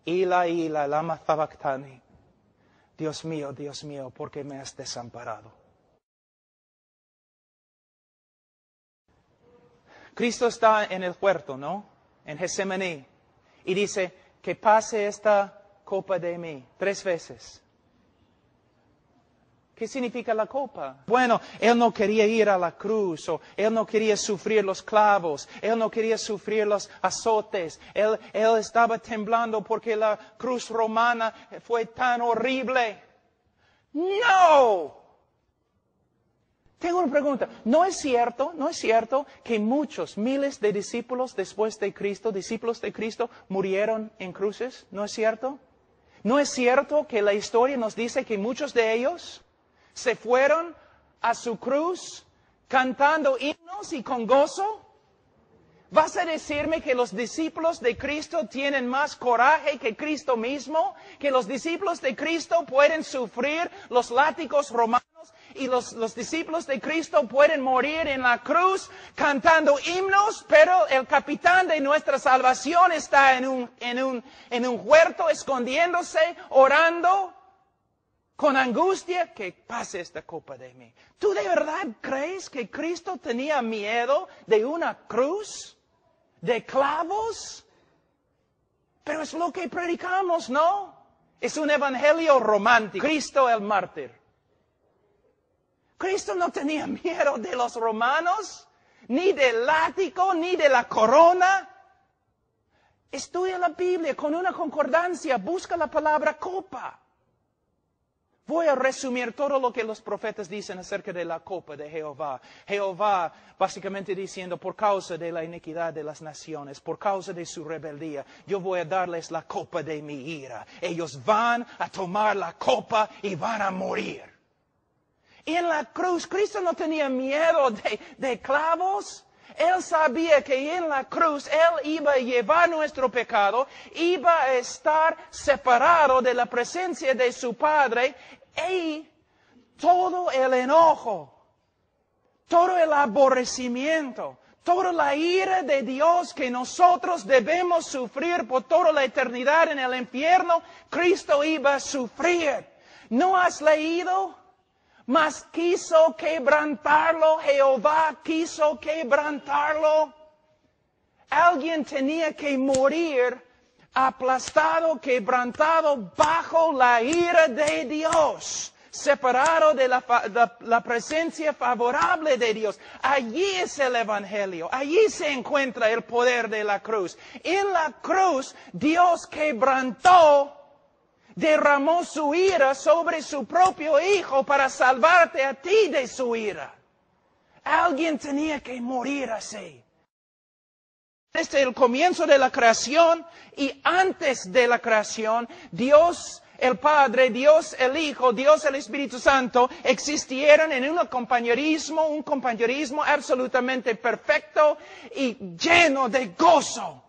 Ila, lama sabachthani. Dios mío, ¿por qué me has desamparado? Cristo está en el huerto, ¿no? En Getsemaní. Y dice, que pase esta copa de mí 3 veces. ¿Qué significa la copa? Bueno, Él no quería ir a la cruz, o Él no quería sufrir los clavos, Él no quería sufrir los azotes, Él estaba temblando porque la cruz romana fue tan horrible. ¡No! Tengo una pregunta. ¿No es cierto que muchos, miles de discípulos después de Cristo, discípulos de Cristo, murieron en cruces? ¿No es cierto? ¿No es cierto que la historia nos dice que muchos de ellos se fueron a su cruz cantando himnos y con gozo? ¿Vas a decirme que los discípulos de Cristo tienen más coraje que Cristo mismo? ¿Que los discípulos de Cristo pueden sufrir los látigos romanos? Y los discípulos de Cristo pueden morir en la cruz cantando himnos, pero el capitán de nuestra salvación está en un huerto escondiéndose, orando con angustia, que pase esta copa de mí. ¿Tú de verdad crees que Cristo tenía miedo de una cruz? ¿De clavos? Pero es lo que predicamos, ¿no? Es un evangelio romántico. Cristo el mártir. Cristo no tenía miedo de los romanos, ni del látigo, ni de la corona. Estudia la Biblia con una concordancia, busca la palabra copa. Voy a resumir todo lo que los profetas dicen acerca de la copa de Jehová. Jehová básicamente diciendo, por causa de la iniquidad de las naciones, por causa de su rebeldía, yo voy a darles la copa de mi ira. Ellos van a tomar la copa y van a morir. Y en la cruz, Cristo no tenía miedo de clavos. Él sabía que en la cruz Él iba a llevar nuestro pecado, iba a estar separado de la presencia de su Padre, y todo el enojo, todo el aborrecimiento, toda la ira de Dios que nosotros debemos sufrir por toda la eternidad en el infierno, Cristo iba a sufrir. ¿No has leído? Mas quiso quebrantarlo, Jehová quiso quebrantarlo. Alguien tenía que morir aplastado, quebrantado bajo la ira de Dios, separado de la presencia favorable de Dios. Allí es el evangelio, allí se encuentra el poder de la cruz. En la cruz Dios quebrantó, derramó su ira sobre su propio Hijo para salvarte a ti de su ira. Alguien tenía que morir así. Desde el comienzo de la creación y antes de la creación, Dios el Padre, Dios el Hijo, Dios el Espíritu Santo existieron en un compañerismo absolutamente perfecto y lleno de gozo.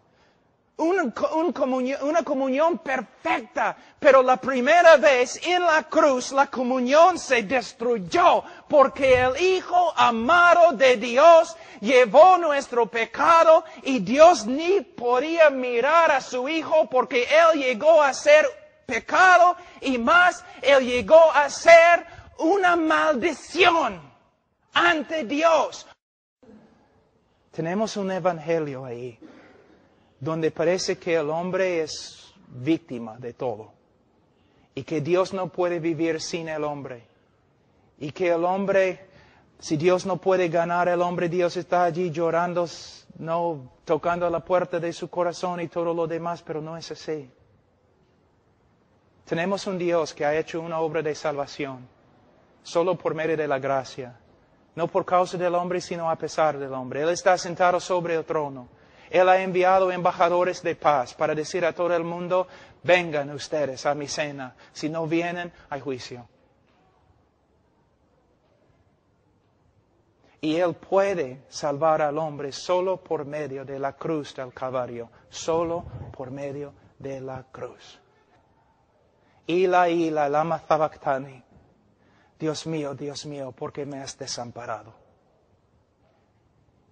Una comunión perfecta, pero la primera vez en la cruz la comunión se destruyó porque el Hijo amado de Dios llevó nuestro pecado y Dios ni podía mirar a su Hijo porque Él llegó a ser pecado y más, Él llegó a ser una maldición ante Dios. Tenemos un evangelio ahí, donde parece que el hombre es víctima de todo, y que Dios no puede vivir sin el hombre, y que el hombre, si Dios no puede ganar el hombre, Dios está allí llorando, no tocando la puerta de su corazón y todo lo demás, pero no es así. Tenemos un Dios que ha hecho una obra de salvación, solo por medio de la gracia, no por causa del hombre, sino a pesar del hombre. Él está sentado sobre el trono. Él ha enviado embajadores de paz para decir a todo el mundo, vengan ustedes a mi cena. Si no vienen, hay juicio. Y Él puede salvar al hombre solo por medio de la cruz del Calvario. Solo por medio de la cruz. Ila, lama sabachthani. Dios mío, ¿por qué me has desamparado?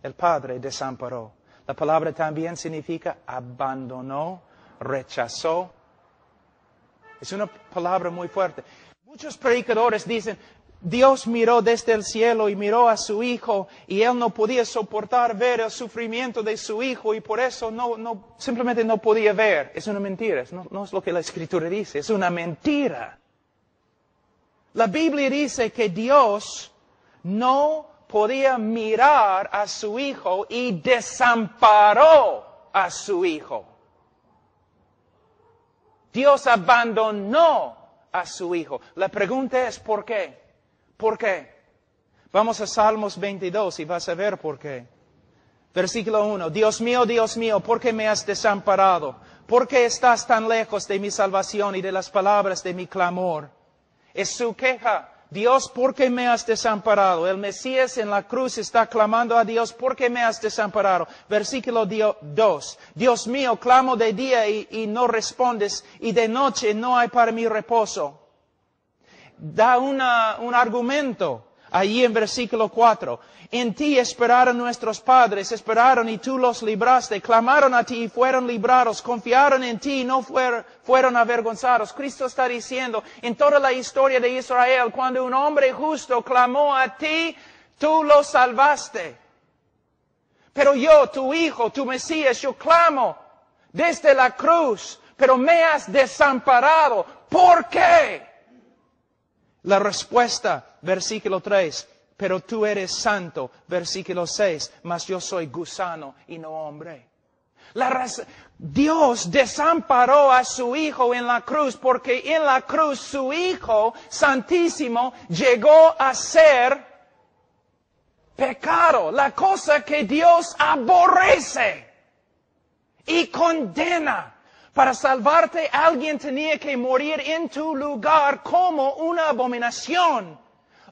El Padre desamparó. La palabra también significa abandonó, rechazó, Es una palabra muy fuerte. Muchos predicadores dicen, Dios miró desde el cielo y miró a su Hijo y Él no podía soportar ver el sufrimiento de su Hijo y por eso simplemente no podía ver. Es una mentira, no es lo que la Escritura dice, es una mentira. La Biblia dice que Dios no podía mirar a su Hijo y desamparó a su Hijo. Dios abandonó a su Hijo. La pregunta es, ¿por qué? ¿Por qué? Vamos a Salmos 22 y vas a ver por qué. Versículo 1. Dios mío, ¿por qué me has desamparado? ¿Por qué estás tan lejos de mi salvación y de las palabras de mi clamor? Es su queja. Dios, ¿por qué me has desamparado? El Mesías en la cruz está clamando a Dios, ¿por qué me has desamparado? Versículo 2. Dios mío, clamo de día y no respondes, y de noche no hay para mí reposo. Da un argumento allí en versículo 4. En ti esperaron nuestros padres, esperaron y tú los libraste, clamaron a ti y fueron librados, confiaron en ti y no fueron avergonzados. Cristo está diciendo, en toda la historia de Israel, cuando un hombre justo clamó a ti, tú lo salvaste. Pero yo, tu Hijo, tu Mesías, yo clamo desde la cruz, pero me has desamparado. ¿Por qué? La respuesta, versículo 3, pero tú eres santo, versículo 6, mas yo soy gusano y no hombre. Dios desamparó a su Hijo en la cruz, porque en la cruz su Hijo Santísimo llegó a ser pecado, la cosa que Dios aborrece y condena. Para salvarte, alguien tenía que morir en tu lugar como una abominación,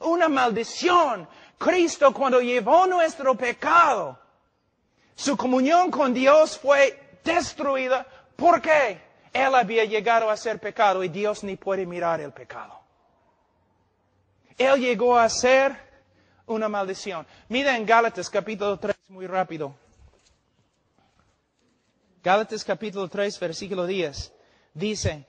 una maldición. Cristo, cuando llevó nuestro pecado, su comunión con Dios fue destruida. ¿Por qué? Él había llegado a ser pecado y Dios ni puede mirar el pecado. Él llegó a ser una maldición. Mira en Gálatas capítulo 3, muy rápido. Gálatas capítulo 3, versículo 10, dice,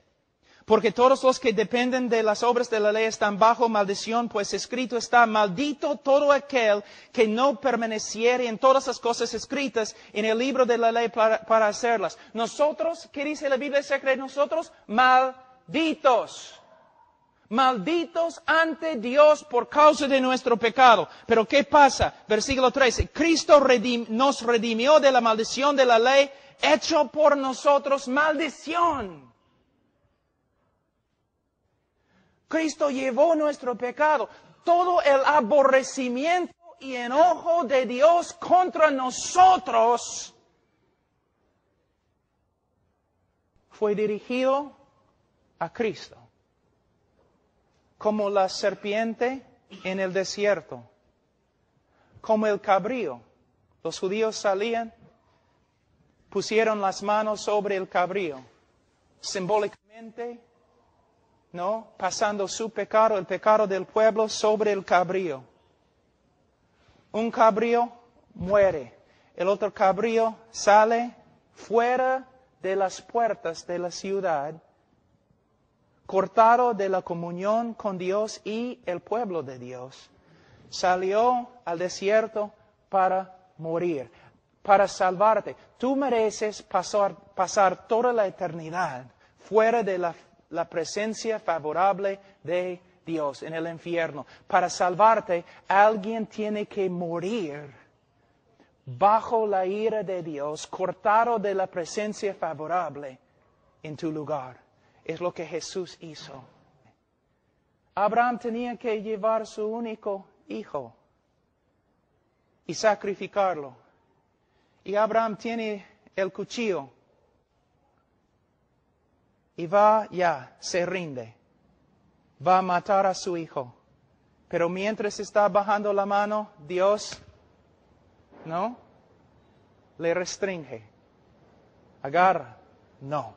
porque todos los que dependen de las obras de la ley están bajo maldición, pues escrito está, maldito todo aquel que no permaneciere en todas las cosas escritas en el libro de la ley para hacerlas. Nosotros, ¿qué dice la Biblia secreta? Nosotros, malditos. Malditos ante Dios por causa de nuestro pecado. Pero ¿qué pasa? Versículo 13, Cristo nos redimió de la maldición de la ley, hecho por nosotros maldición. Cristo llevó nuestro pecado. Todo el aborrecimiento y enojo de Dios contra nosotros fue dirigido a Cristo. Como la serpiente en el desierto. Como el cabrío. Los judíos salían, pusieron las manos sobre el cabrío, simbólicamente, ¿no? Pasando su pecado, el pecado del pueblo, sobre el cabrío. Un cabrío muere, el otro cabrío sale fuera de las puertas de la ciudad, cortado de la comunión con Dios y el pueblo de Dios. Salió al desierto para morir. Para salvarte. Tú mereces pasar toda la eternidad fuera de la presencia favorable de Dios en el infierno. Para salvarte, alguien tiene que morir bajo la ira de Dios, cortado de la presencia favorable en tu lugar. Es lo que Jesús hizo. Abraham tenía que llevar su único hijo y sacrificarlo. Y Abraham tiene el cuchillo. Y se rinde. Va a matar a su hijo. Pero mientras está bajando la mano, Dios, ¿no? Le restringe. Agarra. No.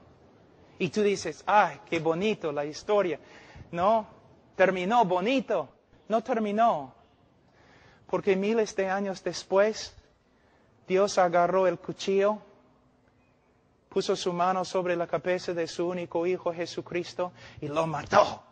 Y tú dices, ay, qué bonito la historia. No, terminó bonito. No terminó. Porque miles de años después, Dios agarró el cuchillo, puso su mano sobre la cabeza de su único Hijo Jesucristo y lo mató.